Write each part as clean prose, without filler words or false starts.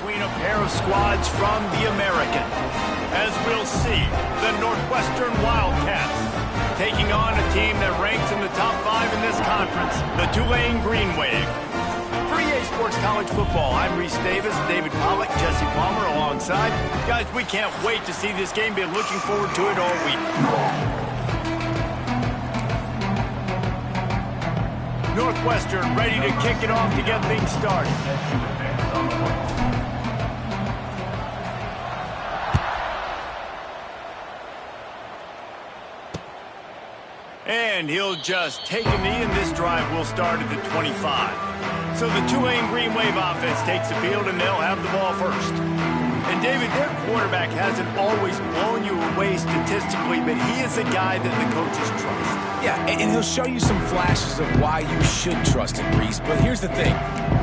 between a pair of squads from the American. As we'll see, the Northwestern Wildcats taking on a team that ranks in the top 5 in this conference, the Tulane Green Wave. For EA Sports College Football, I'm Reese Davis, David Pollack, Jesse Palmer alongside. Guys, we can't wait to see this game. Been looking forward to it all week. Northwestern ready to kick it off to get things started. And he'll just take a knee, and this drive will start at the 25. So the Tulane Green Wave offense takes the field, and they'll have the ball first. And David, their quarterback hasn't always blown you away statistically, but he is a guy that the coaches trust. Yeah, and he'll show you some flashes of why you should trust him, Reese. But here's the thing.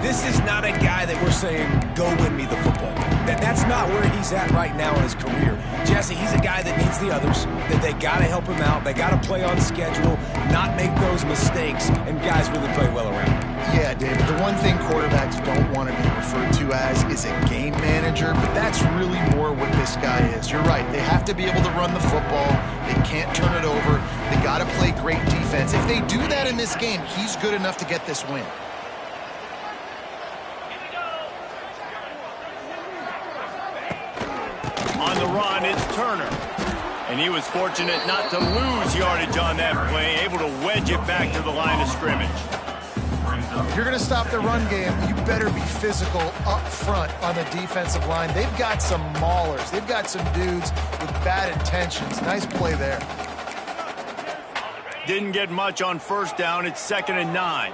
This is not a guy that we're saying, go win me the football. That's not where he's at right now in his career. Jesse, he's a guy that needs the others, that they got to help him out. They got to play on schedule, not make those mistakes, and guys really play well around him. Yeah, David, the one thing quarterbacks don't want to be referred to as is a game manager, but that's really more what this guy is. You're right. They have to be able to run the football. They can't turn it over. They got to play great defense. If they do that in this game, he's good enough to get this win. On the run, it's Turner. And he was fortunate not to lose yardage on that play, able to wedge it back to the line of scrimmage. If you're going to stop the run game, you better be physical up front on the defensive line. They've got some maulers. They've got some dudes with bad intentions. Nice play there. Didn't get much on first down. It's 2nd and 9.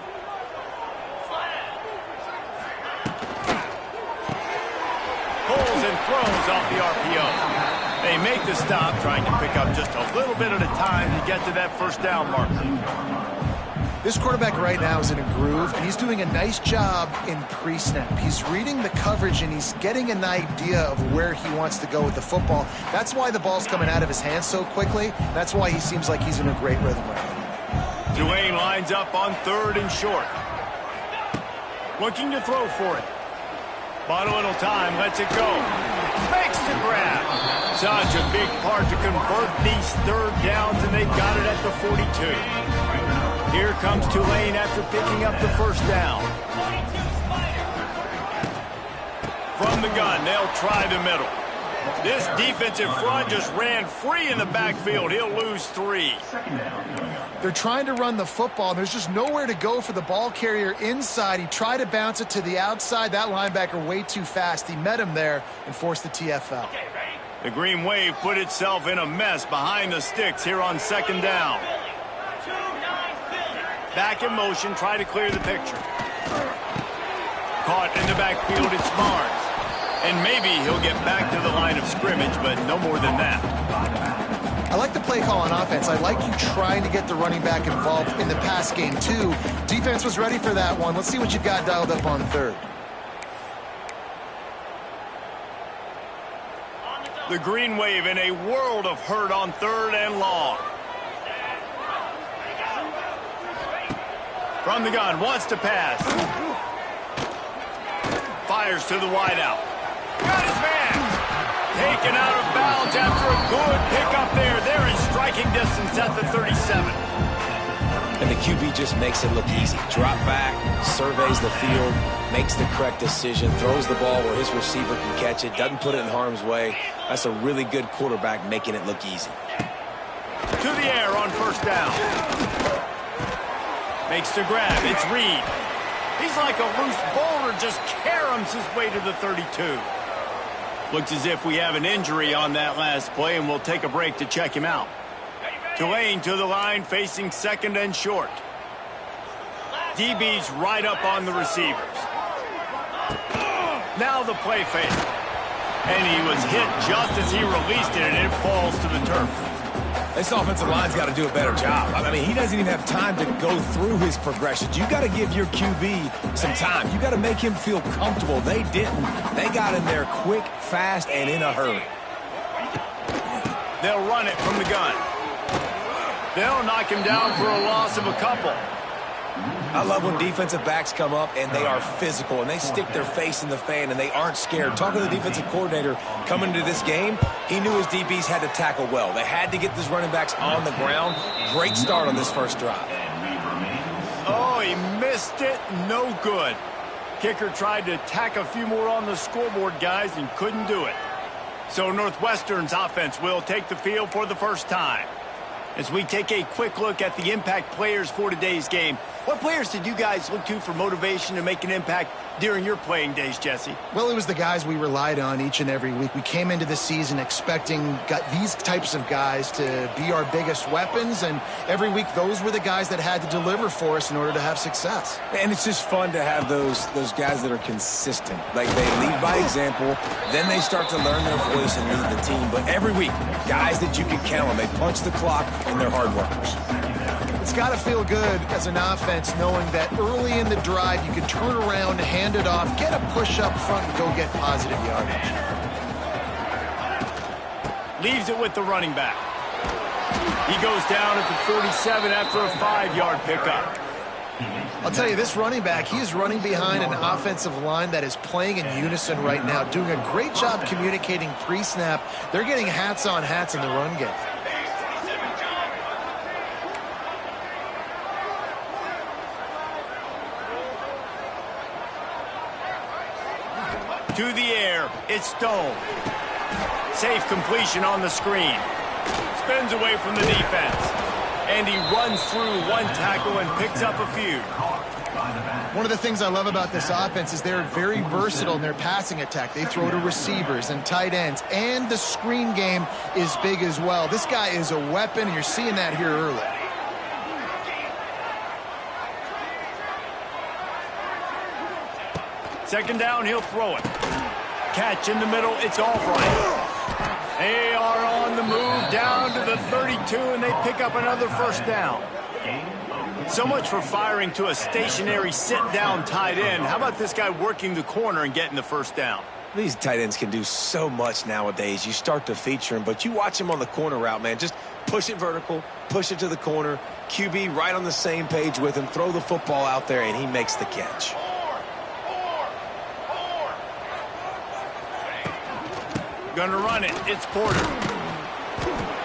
Pulls and throws off the RPO. They make the stop, trying to pick up just a little bit at a time to get to that first down marker. This quarterback right now is in a groove, and he's doing a nice job in pre-snap. He's reading the coverage, and he's getting an idea of where he wants to go with the football. That's why the ball's coming out of his hands so quickly. That's why he seems like he's in a great rhythm right now. Tulane lines up on 3rd and short. Looking to throw for it. Bought a little time, lets it go. Makes the grab. Such a big part to convert these 3rd downs, and they got it at the 42. Here comes Tulane after picking up the first down. From the gun, they'll try the middle. This defensive front just ran free in the backfield. He'll lose 3. They're trying to run the football. There's just nowhere to go for the ball carrier inside. He tried to bounce it to the outside. That linebacker way too fast. He met him there and forced the TFL. The Green Wave put itself in a mess behind the sticks here on 2nd down. Back in motion, try to clear the picture. Caught in the backfield, it's Barnes. And maybe he'll get back to the line of scrimmage, but no more than that. I like the play call on offense. I like you trying to get the running back involved in the pass game, too. Defense was ready for that one. Let's see what you've got dialed up on 3rd. The Green Wave in a world of hurt on 3rd and long. From the gun, wants to pass. Fires to the wideout. Got his man. Taken out of bounds after a good pickup there. They're in striking distance at the 37. And the QB just makes it look easy. Drop back, surveys the field, makes the correct decision, throws the ball where his receiver can catch it, doesn't put it in harm's way. That's a really good quarterback making it look easy. To the air on first down. Makes the grab. It's Reed. He's like a loose boulder, just caroms his way to the 32. Looks as if we have an injury on that last play, and we'll take a break to check him out. Tulane to the line, facing 2nd and short. DB's right up on the receivers. Now the play fake. And he was hit just as he released it, and it falls to the turf. This offensive line's got to do a better job. I mean, he doesn't even have time to go through his progressions. You got to give your QB some time. You got to make him feel comfortable. They didn't. They got in there quick, fast, and in a hurry. They'll run it from the gun. They'll knock him down for a loss of a couple. I love when defensive backs come up and they are physical and they stick their face in the fan and they aren't scared. Talking to the defensive coordinator coming into this game, he knew his DBs had to tackle well. They had to get these running backs on the ground. Great start on this first drive. Oh, he missed it. No good. Kicker tried to tack a few more on the scoreboard, guys, and couldn't do it. So Northwestern's offense will take the field for the first time. As we take a quick look at the impact players for today's game, what players did you guys look to for motivation to make an impact during your playing days, Jesse? Well, it was the guys we relied on each and every week. We came into the season expecting these types of guys to be our biggest weapons, and every week those were the guys that had to deliver for us in order to have success. And it's just fun to have those guys that are consistent. Like, they lead by example, then they start to learn their voice and lead the team. But every week, guys that you can count on, they punch the clock and they're hard workers. It's got to feel good as an offense knowing that early in the drive you can turn around, hand it off, get a push up front, and go get positive yardage. Leaves it with the running back. He goes down at the 47 after a 5-yard pickup. I'll tell you, this running back, he is running behind an offensive line that is playing in unison right now, doing a great job communicating pre-snap. They're getting hats on hats in the run game. To the air, it's Stone. Safe completion on the screen. Spins away from the defense. And he runs through one tackle and picks up a few. One of the things I love about this offense is they're very versatile in their passing attack. They throw to receivers and tight ends, and the screen game is big as well. This guy is a weapon, and you're seeing that here early. Second down, he'll throw it. Catch in the middle, it's Albright. They are on the move down to the 32, and they pick up another first down. So much for firing to a stationary sit-down tight end. How about this guy working the corner and getting the first down? These tight ends can do so much nowadays. You start to feature them, but you watch him on the corner route, man. Just push it vertical, push it to the corner. QB right on the same page with him. Throw the football out there, and he makes the catch. Gonna run it. It's Porter.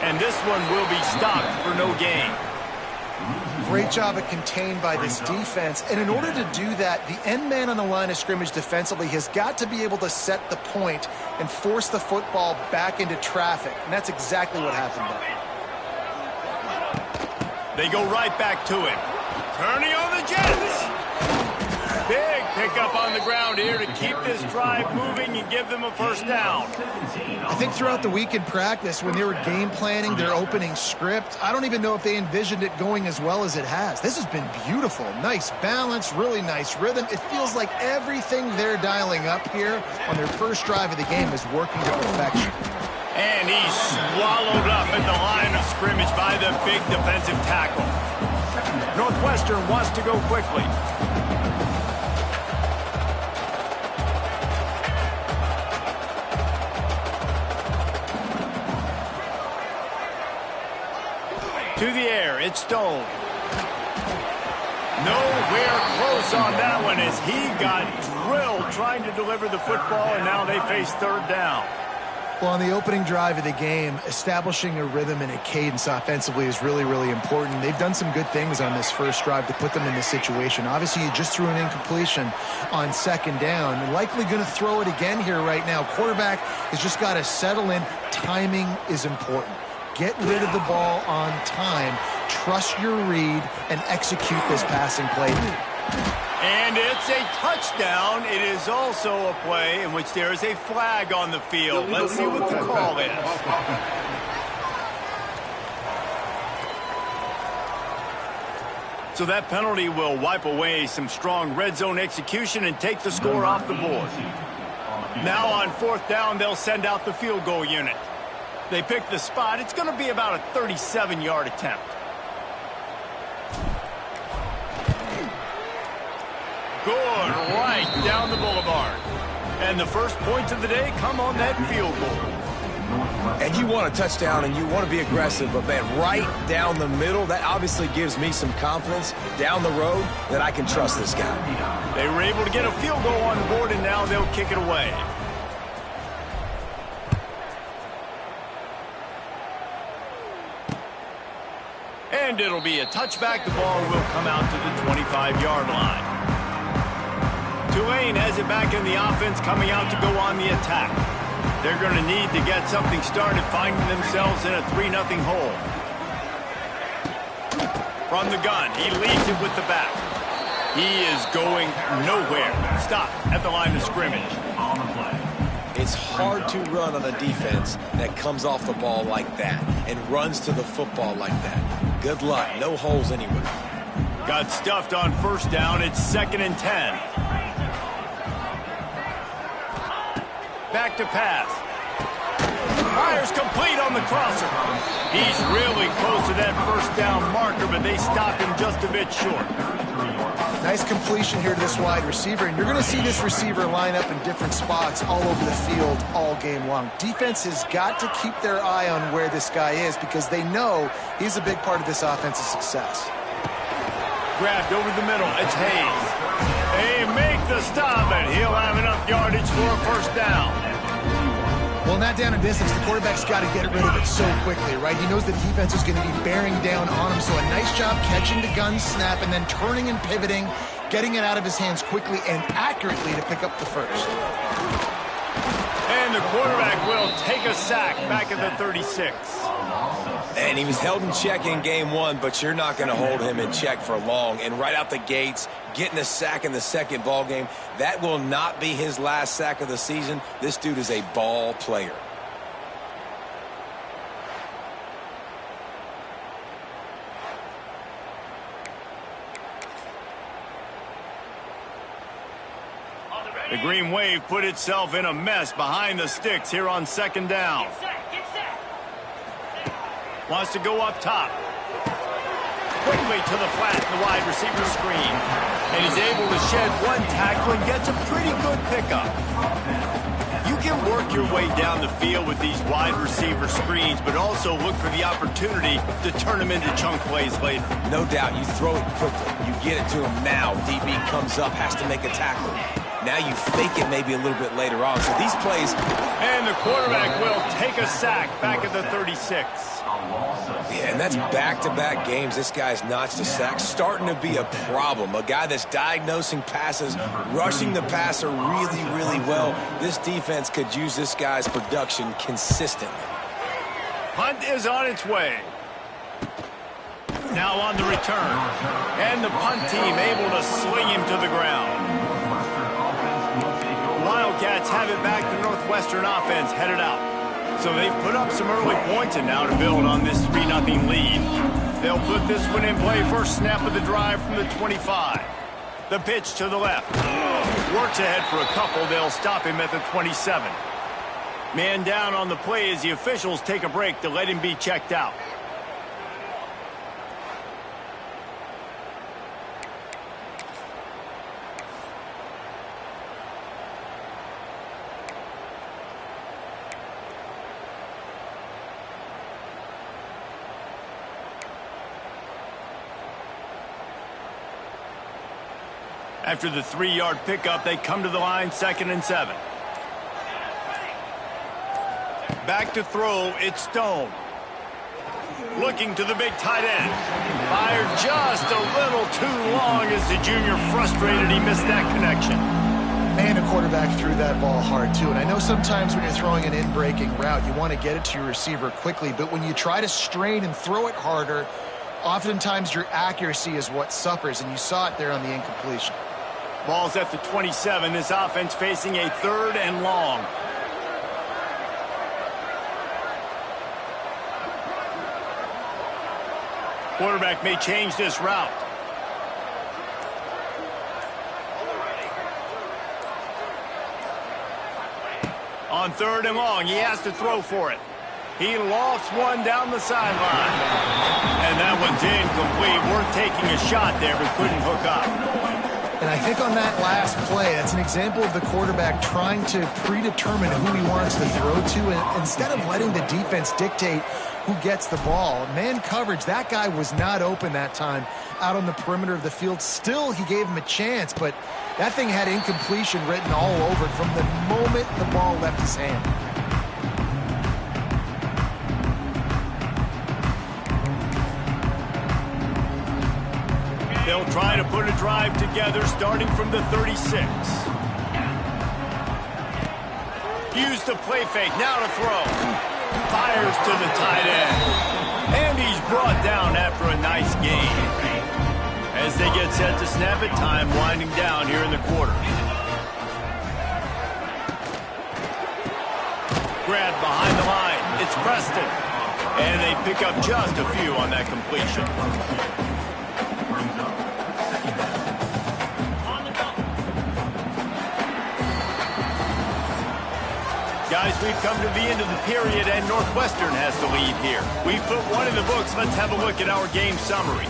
And this one will be stopped for no gain. Great job at contained by this defense. And in order to do that, the end man on the line of scrimmage defensively has got to be able to set the point and force the football back into traffic. And that's exactly what happened there. They go right back to him. Turning on the Jets. Big pickup on the ground here to keep this drive moving and give them a first down. I think throughout the week in practice, when they were game planning their opening script, I don't even know if they envisioned it going as well as it has. This has been beautiful. Nice balance, really nice rhythm. It feels like everything they're dialing up here on their first drive of the game is working to perfection. And he's swallowed up at the line of scrimmage by the big defensive tackle. Northwestern wants to go quickly. To the air, it's Stone. Nowhere close on that one as he got drilled trying to deliver the football, and now they face third down. Well, on the opening drive of the game, establishing a rhythm and a cadence offensively is really, really important. They've done some good things on this first drive to put them in this situation. Obviously, you just threw an incompletion on second down. Likely going to throw it again here right now. Quarterback has just got to settle in. Timing is important. Get rid of the ball on time, trust your read, and execute this passing play. And it's a touchdown. It is also a play in which there is a flag on the field. Let's see what the call is. So that penalty will wipe away some strong red zone execution and take the score off the board. Now on fourth down, they'll send out the field goal unit. They pick the spot. It's going to be about a 37-yard attempt. Good, right down the boulevard. And the first points of the day come on that field goal. And you want a touchdown and you want to be aggressive, but man, right down the middle, that obviously gives me some confidence down the road that I can trust this guy. They were able to get a field goal on the board, and now they'll kick it away. And it'll be a touchback. The ball will come out to the 25-yard line. Tulane has it back in the offense, coming out to go on the attack. They're going to need to get something started, finding themselves in a 3-0 hole. From the gun, he leads it with the back. He is going nowhere. Stop at the line of scrimmage. It's hard to run on a defense that comes off the ball like that and runs to the football like that. Good luck. No holes anywhere. Got stuffed on first down. It's 2nd and 10. Back to pass. Fires complete on the crosser. He's really close to that first down marker, but they stop him just a bit short. Nice completion here to this wide receiver, and you're going to see this receiver line up in different spots all over the field all game long. Defense has got to keep their eye on where this guy is because they know he's a big part of this offense's success. Grabbed over the middle. It's Hayes. They make the stop, and he'll have enough yardage for a first down. Well, not down in distance, the quarterback's got to get rid of it so quickly, right? He knows the defense is going to be bearing down on him, so a nice job catching the gun snap and then turning and pivoting, getting it out of his hands quickly and accurately to pick up the first. And the quarterback will take a sack back at the 36. And he was held in check in game one, but you're not going to hold him in check for long. And right out the gates, getting a sack in the second ball game, that will not be his last sack of the season. This dude is a ball player. The Green Wave put itself in a mess behind the sticks here on 2nd down. Wants to go up top. Quickly to the flat in the wide receiver screen. And he's able to shed one tackle and gets a pretty good pickup. You can work your way down the field with these wide receiver screens, but also look for the opportunity to turn them into chunk plays later. No doubt, you throw it quickly. You get it to him now. DB comes up, has to make a tackle. Now you fake it maybe a little bit later on. So these plays... And the quarterback will take a sack back at the 36. Yeah, and that's back-to-back games. This guy's notched a sack. Starting to be a problem. A guy that's diagnosing passes, rushing the passer really, really well. This defense could use this guy's production consistently. Punt is on its way. Now on the return. And the punt team able to sling him to the ground. Wildcats have it back. The Northwestern offense headed out. So they've put up some early points and now to build on this 3-0 lead. They'll put this one in play. First snap of the drive from the 25. The pitch to the left. Works ahead for a couple. They'll stop him at the 27. Man down on the play as the officials take a break to let him be checked out. After the 3-yard pickup, they come to the line, 2nd and 7. Back to throw, it's Stone. Looking to the big tight end. Fired just a little too long as the junior frustrated. He missed that connection. And a quarterback threw that ball hard, too. And I know sometimes when you're throwing an in-breaking route, you want to get it to your receiver quickly. But when you try to strain and throw it harder, oftentimes your accuracy is what suffers. And you saw it there on the incompletion. Ball's at the 27. This offense facing a 3rd and long. Quarterback may change this route. On 3rd and long, he has to throw for it. He lofts one down the sideline. And that one's incomplete. We're taking a shot there, but couldn't hook up. And I think on that last play, that's an example of the quarterback trying to predetermine who he wants to throw to, and instead of letting the defense dictate who gets the ball. Man coverage, that guy was not open that time out on the perimeter of the field. Still, he gave him a chance, but that thing had incompletion written all over it from the moment the ball left his hand. They'll try to put a drive together starting from the 36. Use the play fake, now to throw. Fires to the tight end. And he's brought down after a nice gain. As they get set to snap it, time winding down here in the quarter. Grab behind the line. It's Preston. And they pick up just a few on that completion. Guys, we've come to the end of the period, and Northwestern has the lead here. We've put one in the books. Let's have a look at our game summary.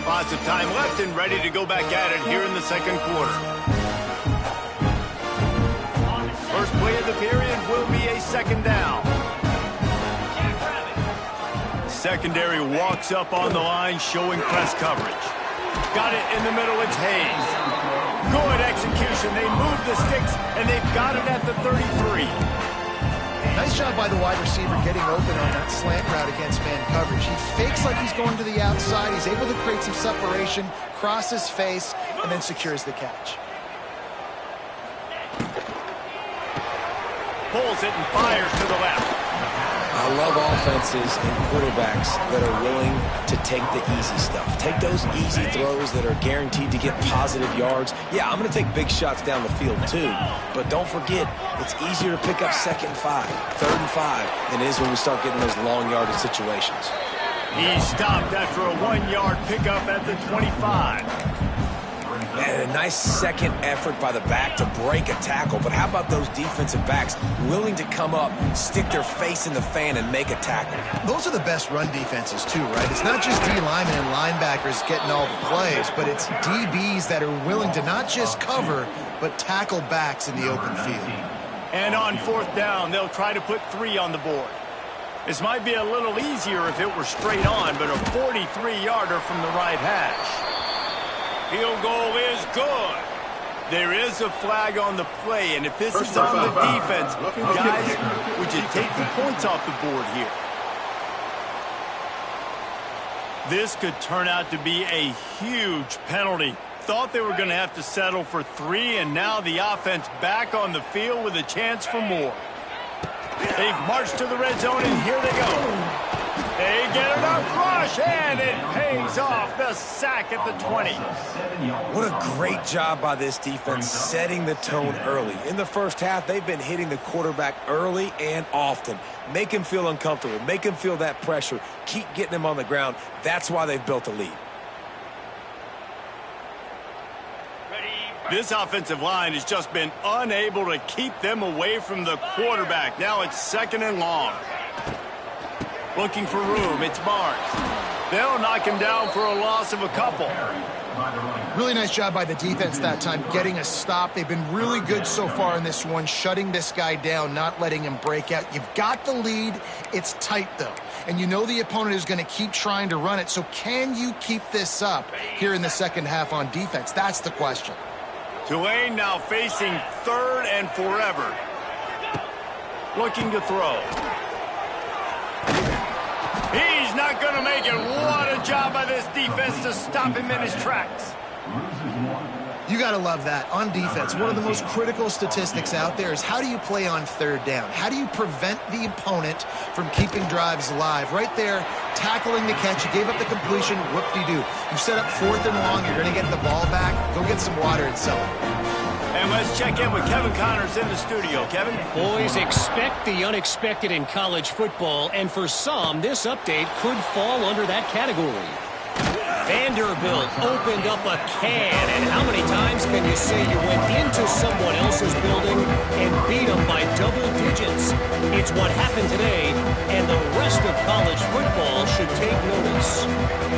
Lots of time left and ready to go back at it here in the second quarter. First play of the period will be a second down. Secondary walks up on the line, showing press coverage. Got it in the middle, it's Hayes. Good execution. They move the sticks, and they've got it at the 33. Nice job by the wide receiver getting open on that slant route against man coverage. He fakes like he's going to the outside. He's able to create some separation, cross his face, and then secures the catch. Pulls it and fires to the left. I love offenses and quarterbacks that are willing to take the easy stuff. Take those easy throws that are guaranteed to get positive yards. Yeah, I'm going to take big shots down the field too, but don't forget, it's easier to pick up 2nd and 5, 3rd and 5 than it is when we start getting those long yardage situations. He stopped after a 1-yard pickup at the 25. And a nice second effort by the back to break a tackle. But how about those defensive backs willing to come up, stick their face in the fan, and make a tackle? Those are the best run defenses too, right? It's not just D linemen and linebackers getting all the plays, but it's DBs that are willing to not just cover, but tackle backs in the open field. And on 4th down, they'll try to put 3 on the board. This might be a little easier if it were straight on, but a 43-yarder from the right hash. Field goal is good. There is a flag on the play, and if this is on the defense, guys, would you take the points off the board here? This could turn out to be a huge penalty. Thought they were going to have to settle for 3, and now the offense back on the field with a chance for more. They've marched to the red zone, and here they go. They get enough rush, and it pays off. The sack at the 20. What a great job by this defense setting the tone early. In the first half, they've been hitting the quarterback early and often. Make him feel uncomfortable. Make him feel that pressure. Keep getting him on the ground. That's why they've built a lead. This offensive line has just been unable to keep them away from the quarterback. Now it's 2nd and long. Looking for room, it's Barnes. They'll knock him down for a loss of a couple. Really nice job by the defense that time, getting a stop. They've been really good so far in this one, shutting this guy down, not letting him break out. You've got the lead. It's tight, though. And you know the opponent is going to keep trying to run it. So can you keep this up here in the second half on defense? That's the question. Tulane now facing 3rd and forever. Looking to throw. He's not going to make it. What a job by this defense to stop him in his tracks. You got to love that. On defense, one of the most critical statistics out there is how do you play on 3rd down? How do you prevent the opponent from keeping drives alive? Right there, tackling the catch. You gave up the completion. Whoop-de-doo. You set up 4th and long. You're going to get the ball back. Go get some water and celebrate. And let's check in with Kevin Connors in the studio. Kevin? Boys, expect the unexpected in college football, and for some, this update could fall under that category. Vanderbilt opened up a can, and how many times can you say you went into someone else's building and beat them by double digits? It's what happened today, and the rest of college football should take notice.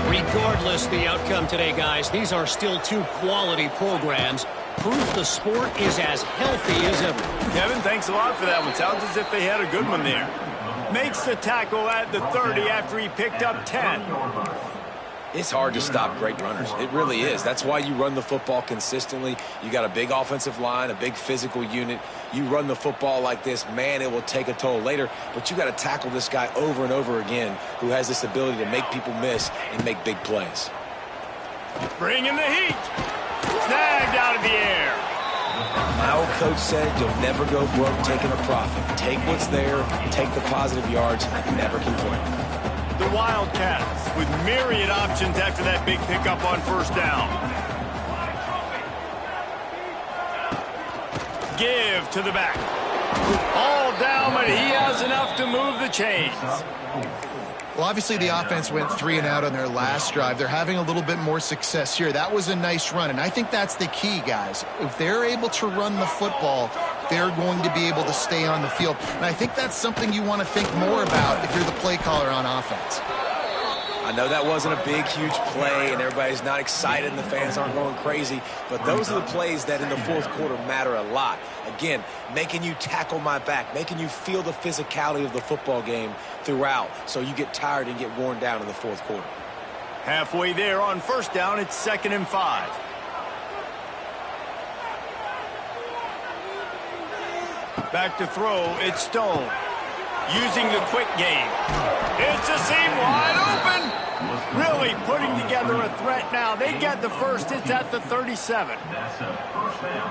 Regardless the outcome today, guys, these are still two quality programs. Proof the sport is as healthy as ever. Kevin, thanks a lot for that one. Sounds as if they had a good one there. Makes the tackle at the 30 after he picked up 10. It's hard to stop great runners. It really is. That's why you run the football consistently. You got a big offensive line, a big physical unit. You run the football like this, man, it will take a toll later. But you got to tackle this guy over and over again who has this ability to make people miss and make big plays. Bring in the heat. Snagged out of the air. My old coach said you'll never go broke taking a profit. Take what's there, take the positive yards, and never complain. The Wildcats with myriad options after that big pickup on first down. Give to the back. All down, but he has enough to move the chains. Well, obviously the offense went 3 and out on their last drive. They're having a little bit more success here. That was a nice run, and I think that's the key, guys. If they're able to run the football, they're going to be able to stay on the field. And I think that's something you want to think more about if you're the play caller on offense. I know that wasn't a big, huge play, and everybody's not excited, and the fans aren't going crazy, but those are the plays that in the fourth quarter matter a lot. Again, making you tackle my back, making you feel the physicality of the football game throughout, so you get tired and get worn down in the fourth quarter. Halfway there on first down, it's 2nd and 5. Back to throw, it's Stone. Using the quick game. It's a seam wide open. Really putting together a threat now. They get the first. It's at the 37.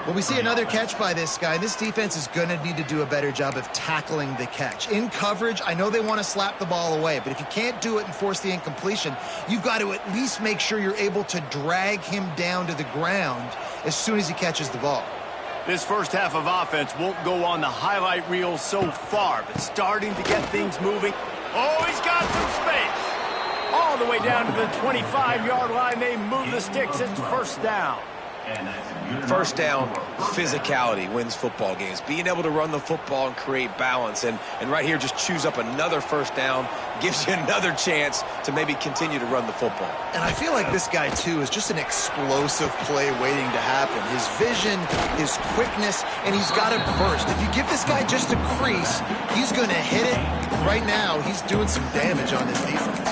Well, we see another catch by this guy. This defense is going to need to do a better job of tackling the catch. In coverage, I know they want to slap the ball away, but if you can't do it and force the incompletion, you've got to at least make sure you're able to drag him down to the ground as soon as he catches the ball. This first half of offense won't go on the highlight reel so far, but starting to get things moving. Oh, he's got some space. All the way down to the 25-yard line. They move the sticks. It's first down. First down, physicality wins football games. Being able to run the football and create balance. And right here, just choose up another first down, gives you another chance to maybe continue to run the football. And I feel like this guy, too, is just an explosive play waiting to happen. His vision, his quickness, and he's got a burst. If you give this guy just a crease, he's going to hit it. Right now, he's doing some damage on this defense.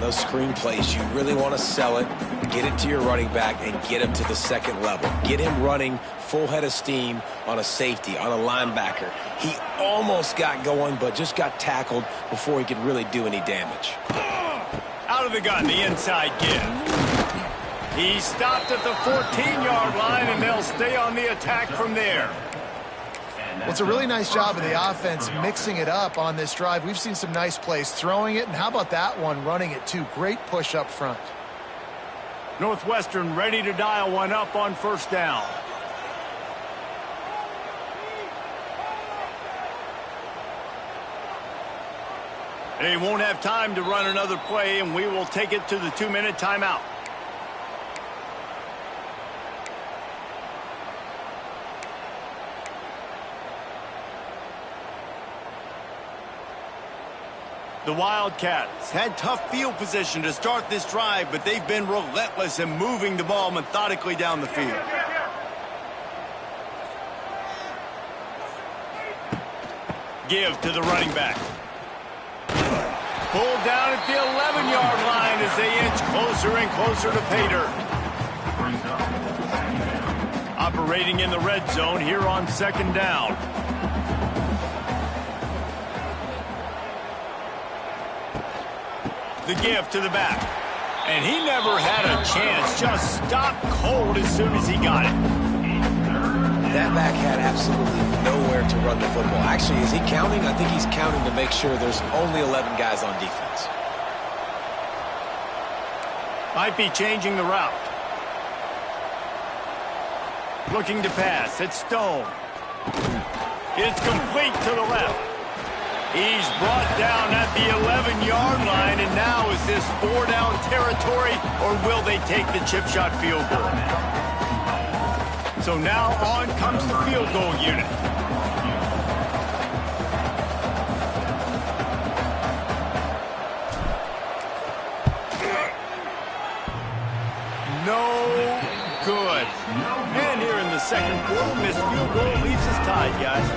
Those screen plays, you really want to sell it, get it to your running back, and get him to the second level. Get him running full head of steam on a safety, on a linebacker. He almost got going, but just got tackled before he could really do any damage. Out of the gun, the inside give. He stopped at the 14-yard line, and they'll stay on the attack from there. Well, it's a really nice job of the offense mixing it up on this drive. We've seen some nice plays throwing it, and how about that one running it too? Great push up front. Northwestern ready to dial one up on first down. They won't have time to run another play, and we will take it to the 2-minute timeout. The Wildcats had tough field position to start this drive, but they've been relentless in moving the ball methodically down the field. Give to the running back. Pulled down at the 11-yard line as they inch closer and closer to pay dirt. Operating in the red zone here on second down. The give to the back. And he never had a chance. Just stopped cold as soon as he got it. That back had absolutely nowhere to run the football. Actually, is he counting? I think he's counting to make sure there's only 11 guys on defense. Might be changing the route. Looking to pass. It's Stone. It's complete to the left. He's brought down at the 11-yard line, and now is this 4-down territory, or will they take the chip shot field goal? So now on comes the field goal unit. No good. And here in the second quarter, missed field goal leaves us tied, guys.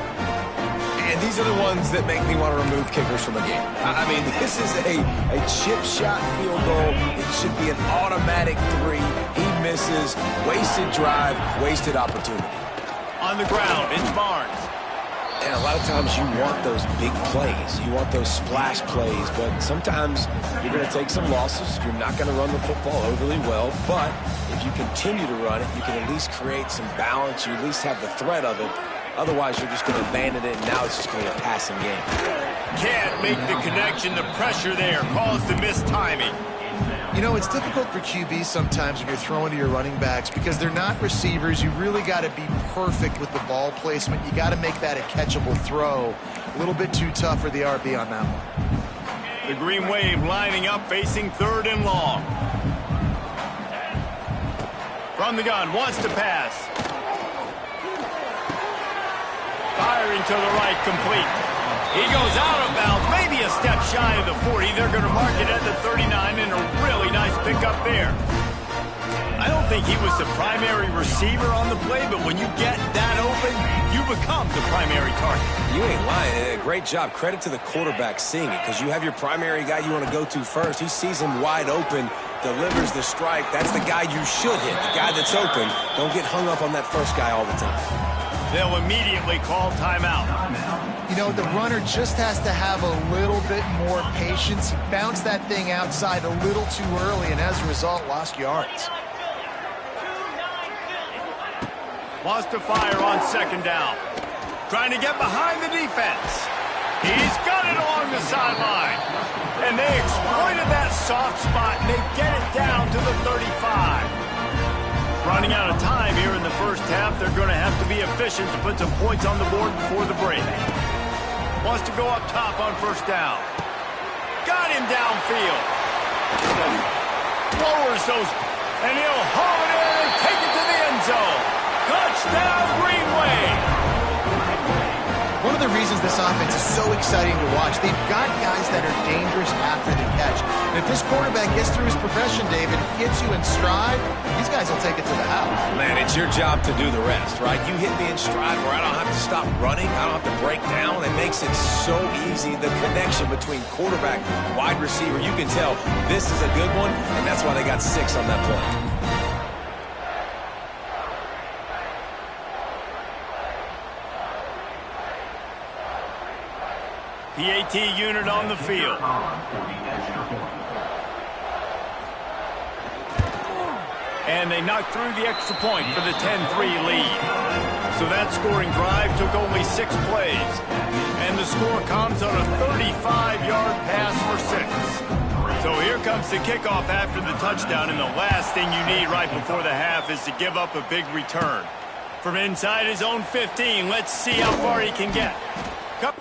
And these are the ones that make me want to remove kickers from a game. I mean, this is a chip shot field goal. It should be an automatic 3. He misses. Wasted drive, wasted opportunity. On the ground, it's Barnes. And a lot of times you want those big plays. You want those splash plays, but sometimes you're going to take some losses. You're not going to run the football overly well, but if you continue to run it, you can at least create some balance. You at least have the threat of it. Otherwise, you're just going to abandon it, and now it's just going to be a passing game. Can't make the connection. The pressure there caused the missed timing. You know, it's difficult for QBs sometimes when you're throwing to your running backs because they're not receivers. You really got to be perfect with the ball placement. You got to make that a catchable throw. A little bit too tough for the RB on that one. The Green Wave lining up, facing 3rd and long. From the gun, wants to pass. Firing to the right, complete. He goes out of bounds, maybe a step shy of the 40. They're going to mark it at the 39, and a really nice pickup there. I don't think he was the primary receiver on the play, but when you get that open, you become the primary target. You ain't lying. Great job. Credit to the quarterback seeing it, because you have your primary guy you want to go to first. He sees him wide open, delivers the strike. That's the guy you should hit, the guy that's open. Don't get hung up on that first guy all the time. They'll immediately call timeout. You know, the runner just has to have a little bit more patience. He bounced that thing outside a little too early, and as a result, lost yards. Wants to fire on 2nd down. Trying to get behind the defense. He's got it along the sideline. And they exploited that soft spot, and they get it down to the 35. Running out of time here in the first half. They're going to have to be efficient to put some points on the board before the break. Wants to go up top on 1st down. Got him downfield. Lowers those, and he'll haul it in and take it to the end zone. Touchdown, Green Wave. One of the reasons this offense is so exciting to watch, they've got guys that are dangerous after the catch. And if this quarterback gets through his progression, David, gets you in stride, these guys will take it to the house. Man, it's your job to do the rest, right? You hit me in stride where I don't have to stop running. I don't have to break down. It makes it so easy. The connection between quarterback, wide receiver, you can tell this is a good one, and that's why they got 6 on that play. PAT unit on the field. And they knocked through the extra point for the 10-3 lead. So that scoring drive took only 6 plays. And the score comes on a 35-yard pass for 6. So here comes the kickoff after the touchdown, and the last thing you need right before the half is to give up a big return. From inside his own 15, let's see how far he can get. Cup.